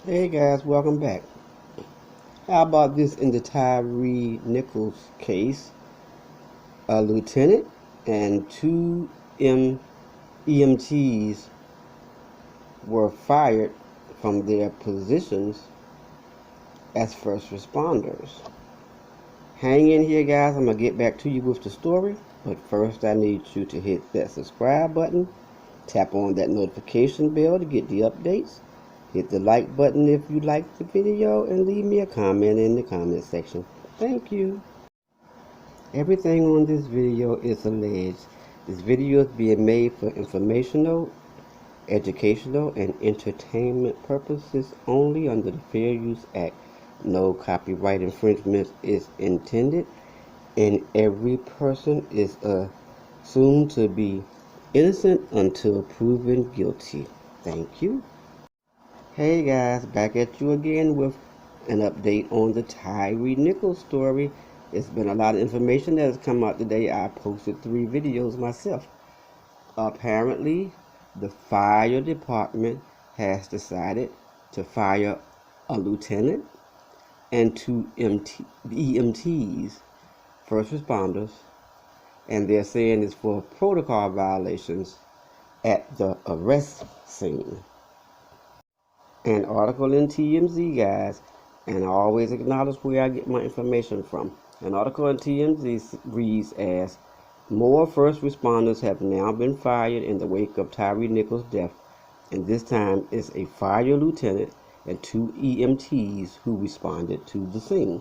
Hey guys, welcome back. How about this in the Tyre Nichols case? A lieutenant and two EMTs were fired from their positions as first responders. Hang in here, guys. I'm going to get back to you with the story. But first, I need you to hit that subscribe button. Tap on that notification bell to get the updates. Hit the like button if you liked the video and leave me a comment in the comment section. Thank you. Everything on this video is alleged. This video is being made for informational, educational, and entertainment purposes only under the Fair Use Act. No copyright infringement is intended, and every person is assumed to be innocent until proven guilty. Thank you. Hey guys, back at you again with an update on the Tyre Nichols story. It's been a lot of information that has come out today. I posted 3 videos myself. Apparently, the fire department has decided to fire a lieutenant and 2 EMTs, first responders, and they're saying it's for protocol violations at the arrest scene. An article in TMZ, guys, and I always acknowledge where I get my information from. An article in TMZ reads as, more first responders have now been fired in the wake of Tyre Nichols' death, and this time it's a fire lieutenant and 2 EMTs who responded to the scene.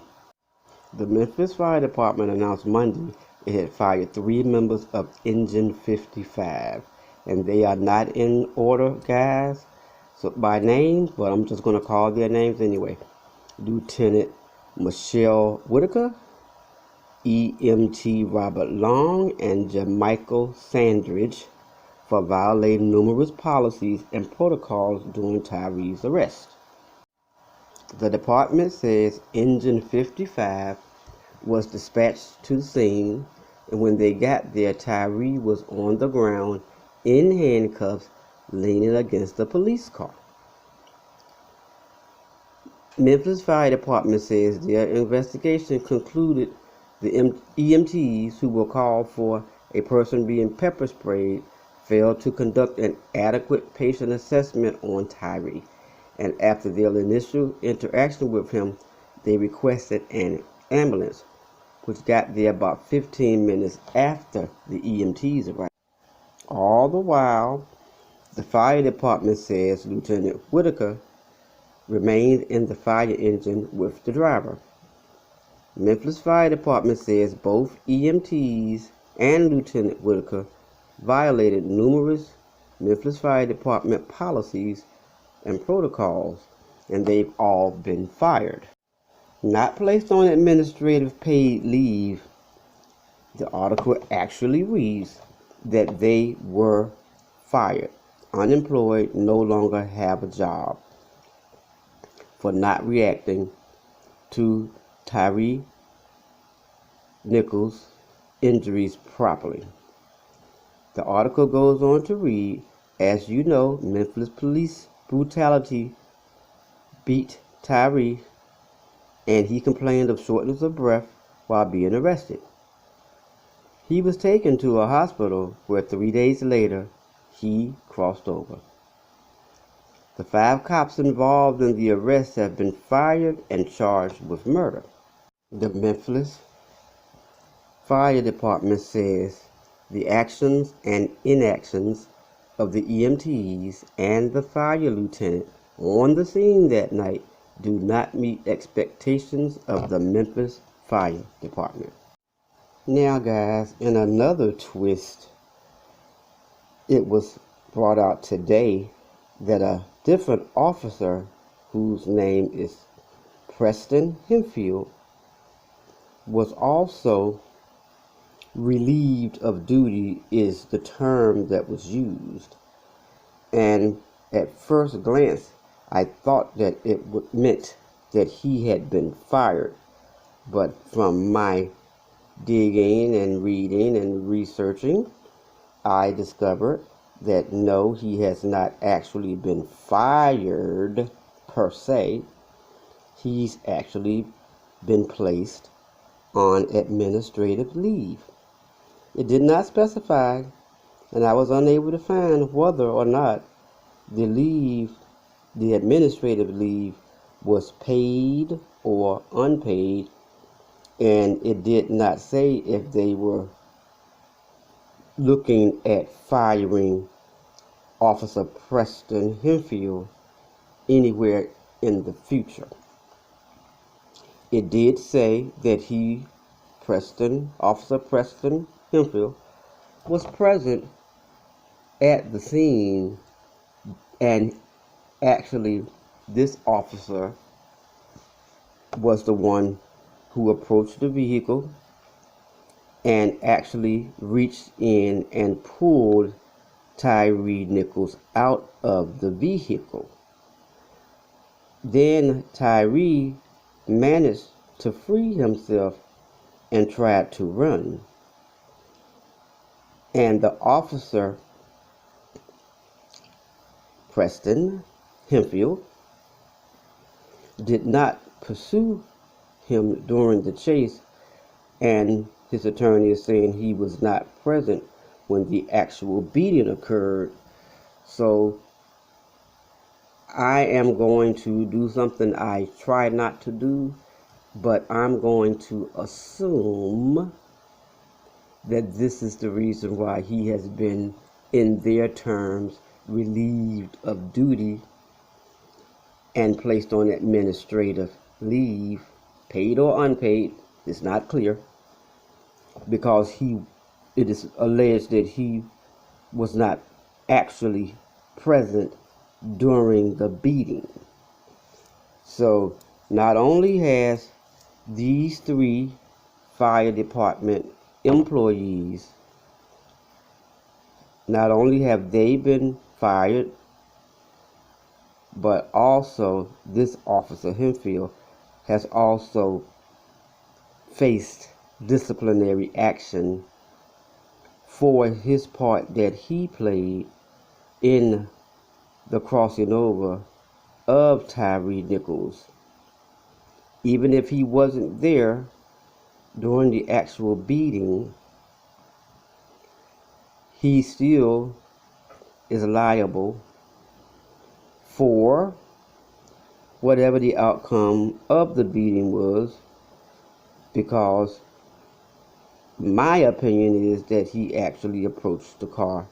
The Memphis Fire Department announced Monday it had fired 3 members of Engine 55, and they are not in order, guys. So by name, but I'm just going to call their names anyway. Lieutenant Michelle Whitaker, EMT Robert Long, and Jamichael Sandridge for violating numerous policies and protocols during Tyre's arrest. The department says Engine 55 was dispatched to the scene, and when they got there, Tyre was on the ground in handcuffs, leaning against the police car. Memphis Fire Department says their investigation concluded the EMTs who were called for a person being pepper sprayed failed to conduct an adequate patient assessment on Tyre, and after their initial interaction with him, they requested an ambulance, which got there about 15 minutes after the EMTs arrived. All the while, the fire department says Lieutenant Whitaker remained in the fire engine with the driver. Memphis Fire Department says both EMTs and Lieutenant Whitaker violated numerous Memphis Fire Department policies and protocols, and they've all been fired. Not placed on administrative paid leave, the article actually reads that they were fired, unemployed, no longer have a job, for not reacting to Tyre Nichols' injuries properly. The article goes on to read, as you know, Memphis police brutality beat Tyre, and he complained of shortness of breath while being arrested. He was taken to a hospital where 3 days later he crossed over. The 5 cops involved in the arrest have been fired and charged with murder. The Memphis Fire Department says the actions and inactions of the EMTs and the fire lieutenant on the scene that night do not meet expectations of the Memphis Fire Department. Now, guys, in another twist, it was brought out today that a different officer, whose name is Preston Hempfield, was also relieved of duty, is the term that was used. And at first glance, I thought that it meant that he had been fired. But from my digging and reading and researching, I discovered that no, he has not actually been fired per se. He's actually been placed on administrative leave. It did not specify, and I was unable to find whether or not the leave, the administrative leave, was paid or unpaid, and it did not say if they were looking at firing Officer Preston Henfield anywhere in the future. It did say that Officer Preston Henfield, was present at the scene, and actually this officer was the one who approached the vehicle and actually reached in and pulled Tyre Nichols out of the vehicle. Then Tyre managed to free himself and tried to run. And the officer, Preston Henfield, did not pursue him during the chase, and his attorney is saying he was not present when the actual beating occurred. So I am going to do something I try not to do, but I'm going to assume that this is the reason why he has been, in their terms, relieved of duty and placed on administrative leave, paid or unpaid. It's not clear, because it is alleged that he was not actually present during the beating. So not only has these 3 fire department employees, not only have they been fired, but also this Officer Henfield has also faced disciplinary action for his part that he played in the crossing over of Tyre Nichols. Even if he wasn't there during the actual beating, he still is liable for whatever the outcome of the beating was, because my opinion is that he actually approached the car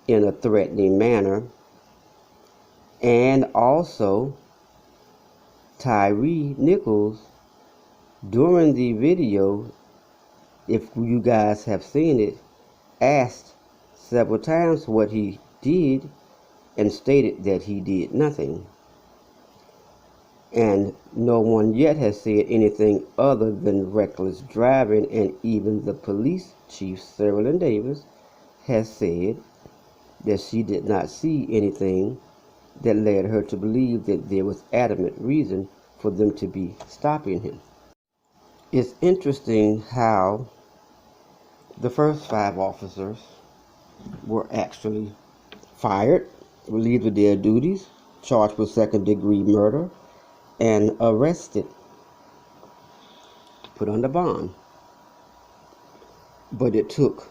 in a threatening manner. And also, Tyre Nichols, during the video, if you guys have seen it, asked several times what he did and stated that he did nothing. And no one yet has said anything other than reckless driving, and even the police chief, Sarah Davis, has said that she did not see anything that led her to believe that there was adamant reason for them to be stopping him. It's interesting how the first 5 officers were actually fired, relieved of their duties, charged with second-degree murder, and arrested, put under bond. But it took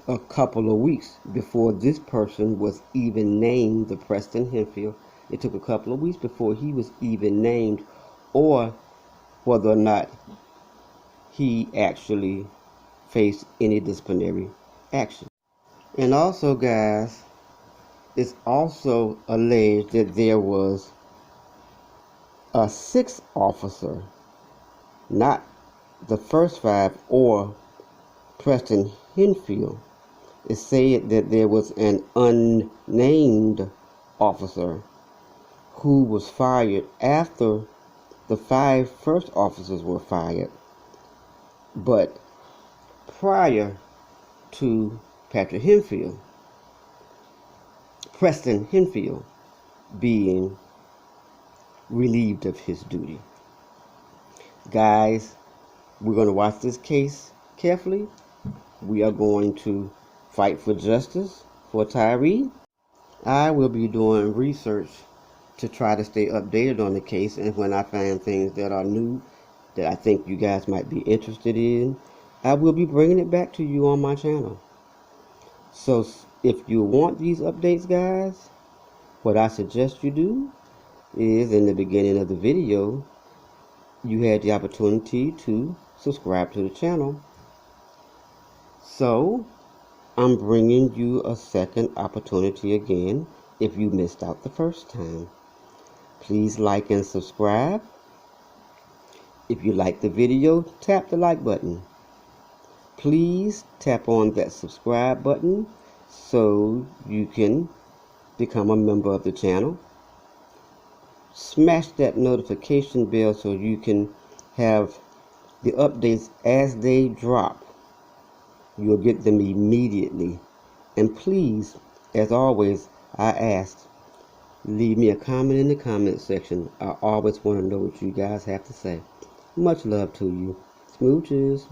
a couple of weeks before this person was even named, the Preston Henfield. It took a couple of weeks before he was even named, or whether or not he actually faced any disciplinary action. And also, guys, it's also alleged that there was a 6th officer, not the first 5 or Preston Henfield. It said that there was an unnamed officer who was fired after the 5 first officers were fired, but prior to Preston Henfield being relieved of his duty. Guys, we're going to watch this case carefully. We are going to fight for justice for Tyre. I will be doing research to try to stay updated on the case, and when I find things that are new that I think you guys might be interested in, I will be bringing it back to you on my channel. So if you want these updates, guys, what I suggest you do is, in the beginning of the video, you had the opportunity to subscribe to the channel. So I'm bringing you a second opportunity again if you missed out the first time. Please like and subscribe. If you like the video, tap the like button. Please tap on that subscribe button so you can become a member of the channel. Smash that notification bell so you can have the updates as they drop. You'll get them immediately. And please, as always, I ask, leave me a comment in the comment section. I always want to know what you guys have to say. Much love to you. Smooches.